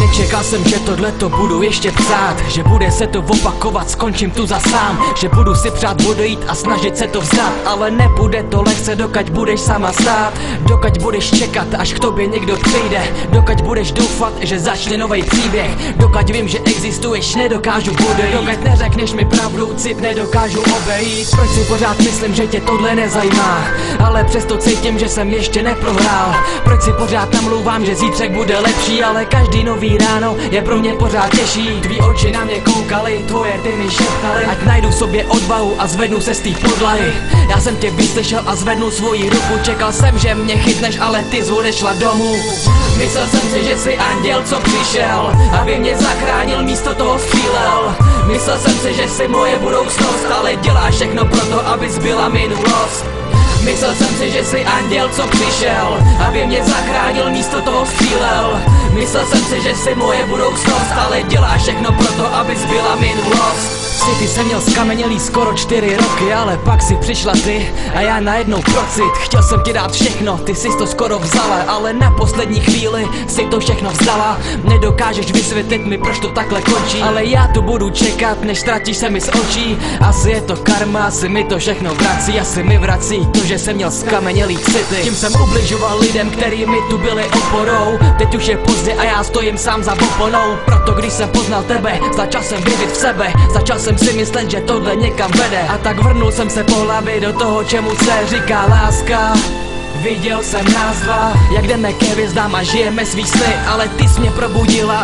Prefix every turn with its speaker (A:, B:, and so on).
A: Nečekal jsem, že tohleto budu ještě psát, že bude se to opakovat, skončím tu za sám, že budu si přát odejít a snažit se to vzdát, ale nebude to lehce, dokud budeš sama stát, dokud budeš čekat, až k tobě někdo přijde, dokud budeš doufat, že začne nový příběh, dokud vím, že existuješ, nedokážu odejít, dokud neřekneš mi pravdu, cit nedokážu obejít. Proč si pořád myslím, že tě tohle nezajímá, ale přesto cítím, že jsem ještě neprohrál. Proč si pořád namlouvám, že zítřek bude lepší, ale každý nový ráno je pro mě pořád těžší. Tvý oči na mě koukaly, tvoje ty mi šeptaly, ať najdu v sobě odvahu a zvednu se z té podlahy. Já jsem tě vyslyšel a zvednu svoji ruku, čekal jsem, že mě chytneš, ale ty odešla domů. Myslel jsem si, že jsi anděl, co přišel, aby mě zachránil, místo toho střílel. Myslel jsem si, že jsi moje budoucnost, ale děláš všechno proto, aby zbyla minulost. Myslel jsem si, že jsi anděl, co přišel, aby mě zachránil, místo toho střílel. Myslel jsem si, že jsi moje budoucnost, ale děláš všechno proto, aby zbyla minulost. Ty jsem měl skamenělý skoro 4 roky, ale pak si přišla ty a já najednou procit. Chtěl jsem ti dát všechno, ty jsi to skoro vzala, ale na poslední chvíli si to všechno vzdala. Nedokážeš vysvětlit mi, proč to takhle končí, ale já tu budu čekat, než ztratíš se mi z očí. Asi je to karma, asi mi to všechno vrací, asi mi vrací to, že jsem měl skamenělý city. Tím jsem ubližoval lidem, který mi tu byli oporou. Teď už je pozdě a já stojím sám za oponou. Proto když jsem poznal tebe, začal jsem věřit v sebe, začal jsem si myslet, že tohle někam vede, a tak vrnul jsem se po hlavě do toho, čemu se říká láska. Viděl jsem nás dva, jak jdeme ke hvězdám a žijeme svý sny, ale ty jsi mě probudila